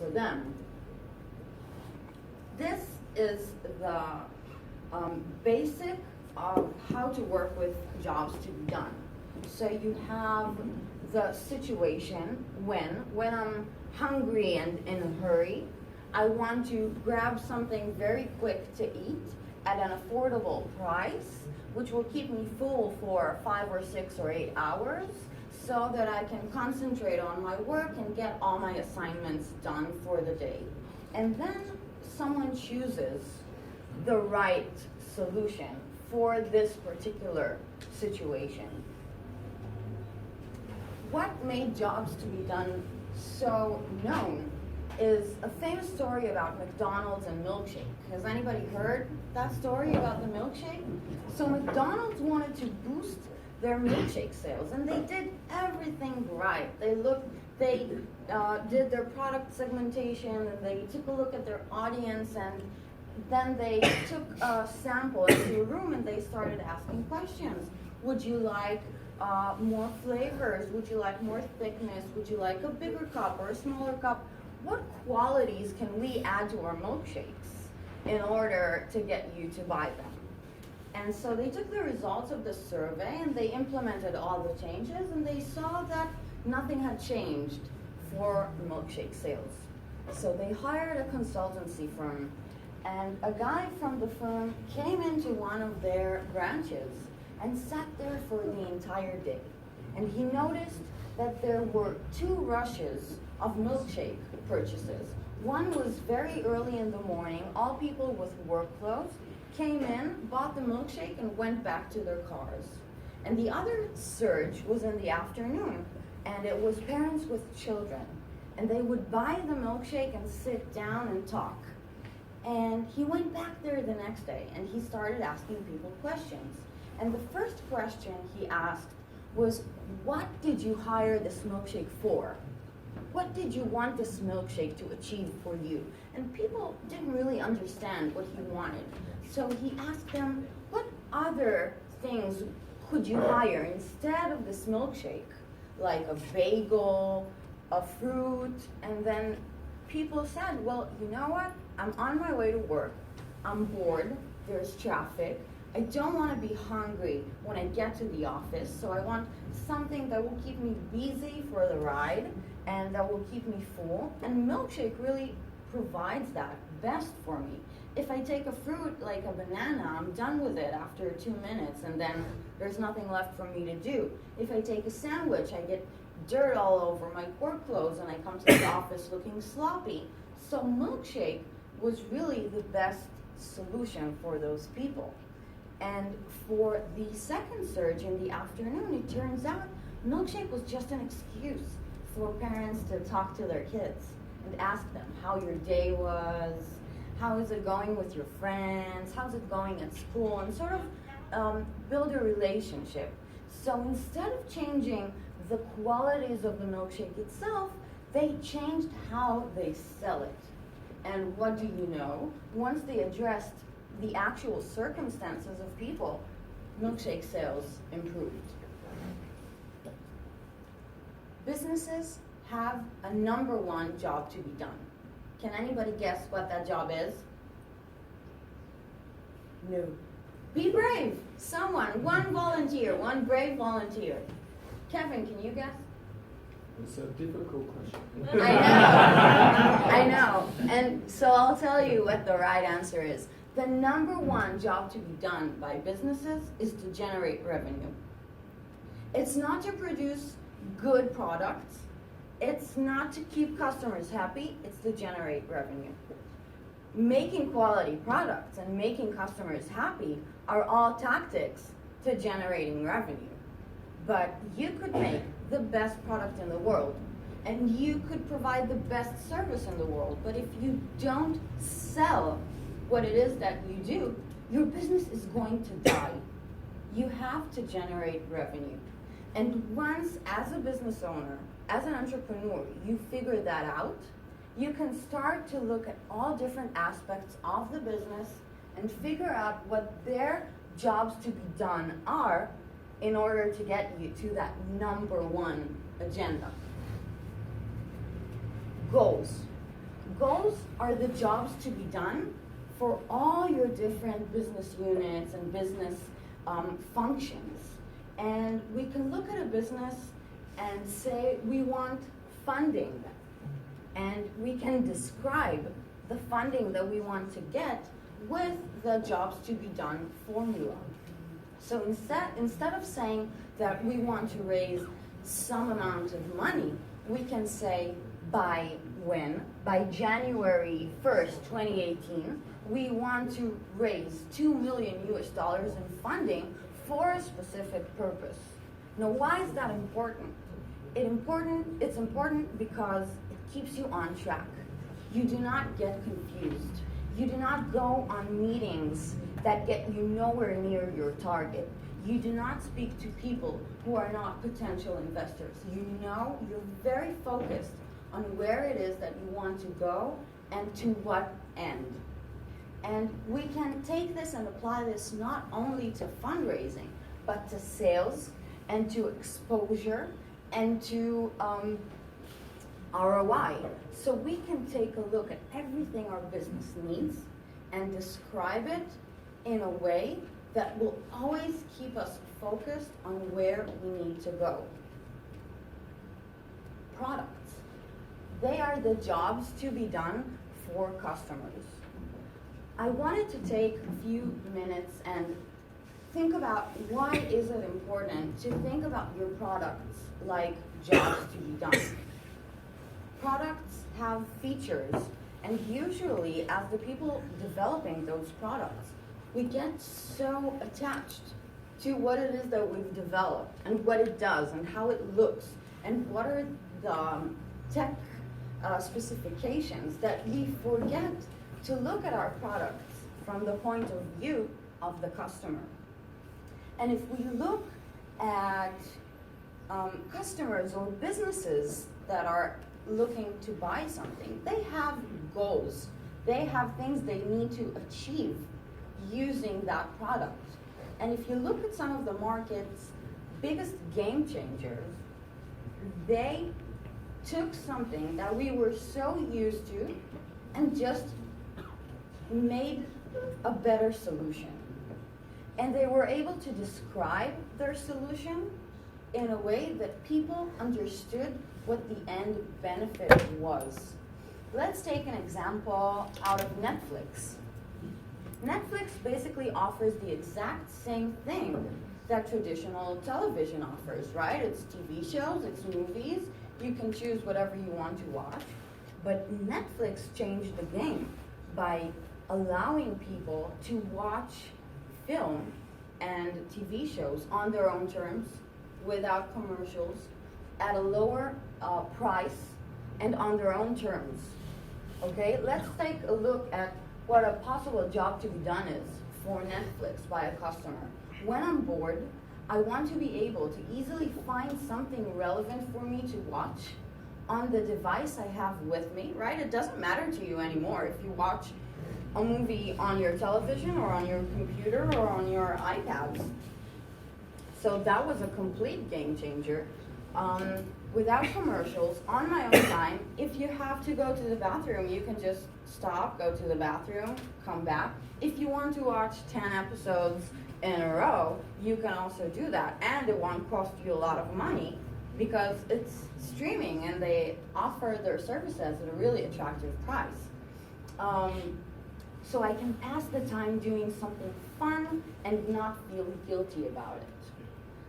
for them. This is the basic of how to work with jobs to be done. So you have the situation when I'm hungry and in a hurry, I want to grab something very quick to eat at an affordable price, which will keep me full for 5 or 6 or 8 hours, so that I can concentrate on my work and get all my assignments done for the day. And then someone chooses the right solution for this particular situation. What made jobs to be done so known is a famous story about McDonald's and milkshake. Has anybody heard that story about the milkshake? So McDonald's wanted to boost their milkshake sales, and they did everything right. They did their product segmentation, and they took a look at their audience, and then they took a sample into a room and they started asking questions. Would you like more flavors? Would you like more thickness? Would you like a bigger cup or a smaller cup? What qualities can we add to our milkshakes in order to get you to buy them? And so they took the results of the survey and they implemented all the changes, and they saw that nothing had changed for milkshake sales. So they hired a consultancy firm, and a guy from the firm came into one of their branches and sat there for the entire day. And he noticed that there were 2 rushes of milkshake purchases. One was very early in the morning. All people with work clothes came in, bought the milkshake, and went back to their cars. And the other surge was in the afternoon, and it was parents with children. And they would buy the milkshake and sit down and talk. And he went back there the next day, and he started asking people questions. And the first question he asked was, what did you hire this milkshake for? What did you want this milkshake to achieve for you? And people didn't really understand what he wanted. So he asked them, what other things could you hire instead of this milkshake? Like a bagel, a fruit, and then people said, well, you know what? I'm on my way to work. I'm bored. There's traffic. I don't want to be hungry when I get to the office, so I want something that will keep me busy for the ride and that will keep me full. And milkshake really provides that best for me. If I take a fruit like a banana, I'm done with it after 2 minutes, and then there's nothing left for me to do. If I take a sandwich, I get dirt all over my work clothes and I come to the office looking sloppy. So milkshake was really the best solution for those people. And for the second surge in the afternoon, it turns out milkshake was just an excuse for parents to talk to their kids and ask them how your day was, how is it going with your friends, how's it going at school, and sort of build a relationship. So instead of changing the qualities of the milkshake itself, they changed how they sell it. And what do you know? Once they addressed the actual circumstances of people, milkshake sales improved. Businesses have a number 1 job to be done. Can anybody guess what that job is? No. Be brave. Someone, one volunteer, one brave volunteer. Kevin, can you guess? It's a difficult question. I know. And so I'll tell you what the right answer is. The number 1 job to be done by businesses is to generate revenue. It's not to produce good products. It's not to keep customers happy. It's to generate revenue. Making quality products and making customers happy are all tactics to generating revenue. But you could make the best product in the world, and you could provide the best service in the world, but if you don't sell what it is that you do, your business is going to die. You have to generate revenue. And once, as a business owner, as an entrepreneur, you figure that out, you can start to look at all different aspects of the business and figure out what their jobs to be done are in order to get you to that number 1 agenda. Goals. goals are the jobs to be done for all your different business units and business functions. And we can look at a business and say we want funding, and we can describe the funding that we want to get with the jobs to be done formula. So instead of saying that we want to raise some amount of money, we can say by when? By January 1st, 2018, we want to raise $2 million in funding for a specific purpose. Now, why is that important? It's important because it keeps you on track. You do not get confused. You do not go on meetings that get you nowhere near your target. You do not speak to people who are not potential investors. You know, you're very focused on where it is that you want to go and to what end. And we can take this and apply this not only to fundraising, but to sales and to exposure and to ROI. So we can take a look at everything our business needs and describe it in a way that will always keep us focused on where we need to go. Products. They are the jobs to be done for customers. I wanted to take a few minutes and think about why is it important to think about your products like jobs to be done. Products have features, and usually as the people developing those products, we get so attached to what it is that we've developed and what it does and how it looks and what are the tech specifications that we forget to look at our products from the point of view of the customer. And if we look at customers or businesses that are looking to buy something, they have goals. They have things they need to achieve using that product. And if you look at some of the market's biggest game changers, they took something that we were so used to and just made a better solution. And they were able to describe their solution in a way that people understood what the end benefit was. Let's take an example out of Netflix. Netflix basically offers the exact same thing that traditional television offers, right? It's TV shows, it's movies, you can choose whatever you want to watch. But Netflix changed the game by allowing people to watch film and TV shows on their own terms, without commercials, at a lower price, and on their own terms. Okay, let's take a look at what a possible job to be done is for Netflix by a customer. When I'm bored, I want to be able to easily find something relevant for me to watch on the device I have with me, right? It doesn't matter to you anymore if you watch a movie on your television or on your computer or on your iPads. So that was a complete game changer. Without commercials, on my own time, if you have to go to the bathroom, you can just stop, go to the bathroom, come back. If you want to watch 10 episodes in a row, you can also do that. And it won't cost you a lot of money because it's streaming and they offer their services at a really attractive price. So I can pass the time doing something fun and not feel guilty about it.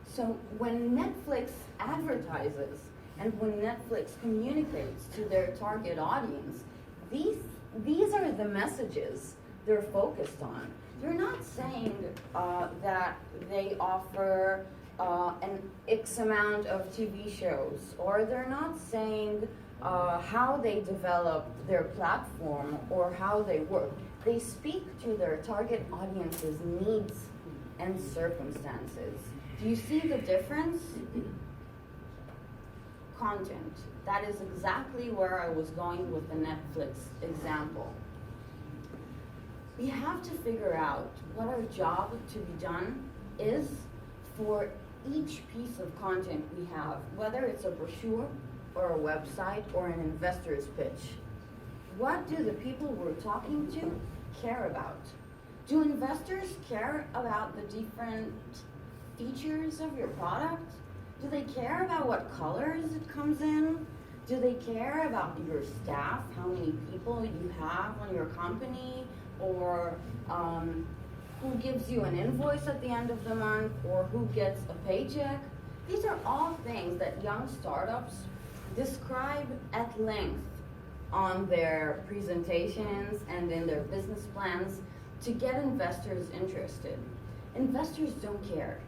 So when Netflix advertises and when Netflix communicates to their target audience, these are the messages they're focused on. They're not saying that they offer an X amount of TV shows, or they're not saying how they develop their platform or how they work. They speak to their target audience's needs and circumstances. Do you see the difference? Content. That is exactly where I was going with the Netflix example. We have to figure out what our job to be done is for each piece of content we have, whether it's a brochure or a website or an investor's pitch. what do the people we're talking to care about? Do investors care about the different features of your product? Do they care about what colors it comes in? Do they care about your staff, how many people you have on your company, or who gives you an invoice at the end of the month, or who gets a paycheck? These are all things that young startups describe at length on their presentations and in their business plans to get investors interested. Investors don't care.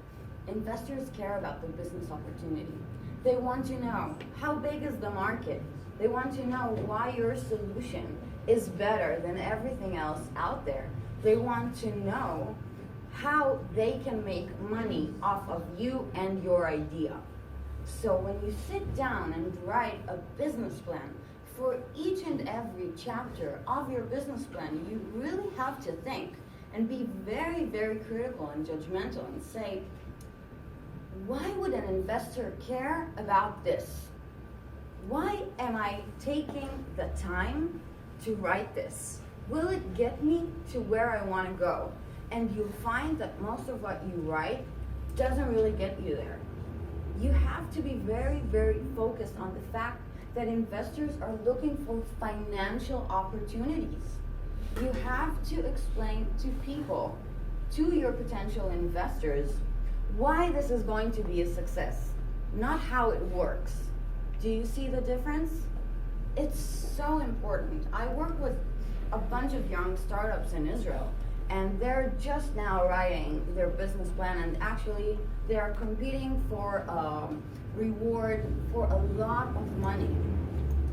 Investors care about the business opportunity. They want to know, how big is the market? They want to know why your solution is better than everything else out there. They want to know how they can make money off of you and your idea. So when you sit down and write a business plan, for each and every chapter of your business plan, you really have to think and be very, very critical and judgmental and say, why would an investor care about this? Why am I taking the time to write this? Will it get me to where I want to go? And you'll find that most of what you write doesn't really get you there. You have to be very, very focused on the fact that investors are looking for financial opportunities. You have to explain to people, to your potential investors, why this is going to be a success, not how it works. Do you see the difference? It's so important. I work with a bunch of young startups in Israel, and they're just now writing their business plan, and actually they're competing for reward for a lot of money.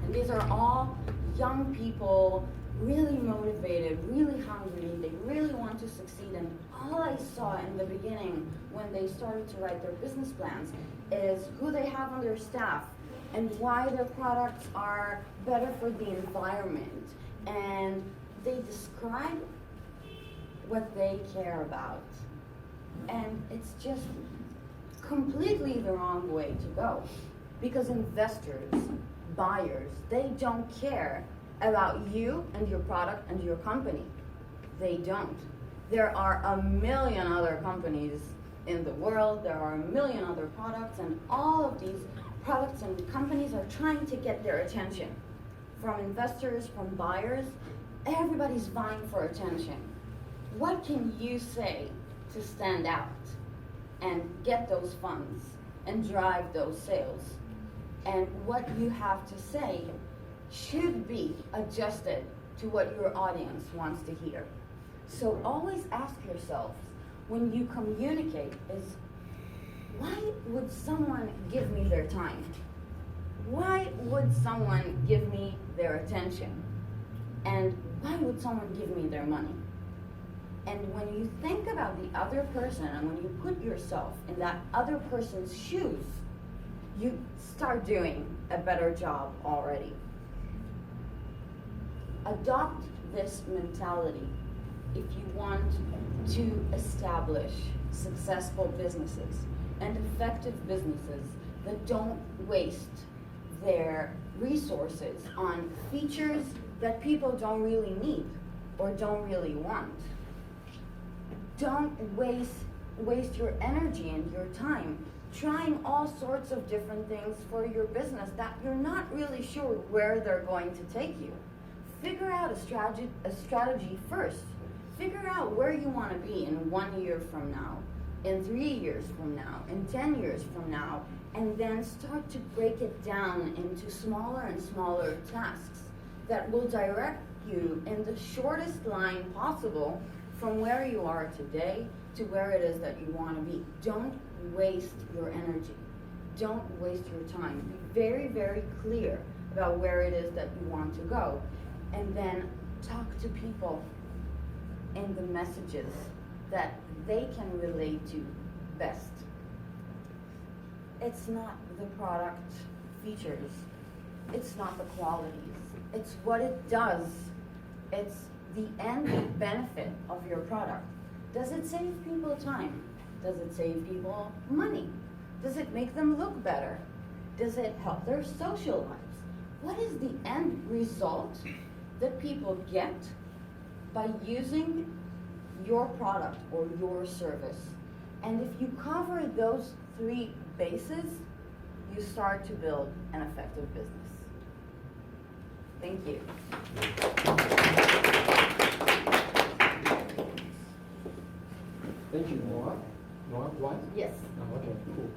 And these are all young people, really motivated, really hungry, they really want to succeed. And all I saw in the beginning when they started to write their business plans is who they have on their staff and why their products are better for the environment. And they describe what they care about. And it's just completely the wrong way to go. Because investors, buyers, they don't care about you and your product and your company. They don't. There are a million other companies in the world, there are a million other products, and all of these products and companies are trying to get their attention. From investors, from buyers, everybody's vying for attention. What can you say to stand out and get those funds and drive those sales? And what you have to say should be adjusted to what your audience wants to hear. So always ask yourself, when you communicate, is why would someone give me their time? Why would someone give me their attention? And why would someone give me their money? And when you think about the other person and when you put yourself in that other person's shoes, you start doing a better job already. Adopt this mentality if you want to establish successful businesses and effective businesses that don't waste their resources on features that people don't really need or don't really want. Don't waste your energy and your time trying all sorts of different things for your business that you're not really sure where they're going to take you. Figure out a strategy first. Figure out where you want to be in 1 year from now, in 3 years from now, in 10 years from now, and then start to break it down into smaller and smaller tasks that will direct you in the shortest line possible from where you are today to where it is that you want to be. Don't waste your energy. Don't waste your time. Be very, very clear about where it is that you want to go. And then talk to people in the messages that they can relate to best. It's not the product features. It's not the qualities. It's what it does. It's the end benefit of your product. Does it save people time? Does it save people money? Does it make them look better? Does it help their social lives? What is the end result that people get by using your product or your service. And if you cover those three bases, you start to build an effective business. Thank you. Thank you, Noah. Noah, what? Yes. Oh, okay, cool.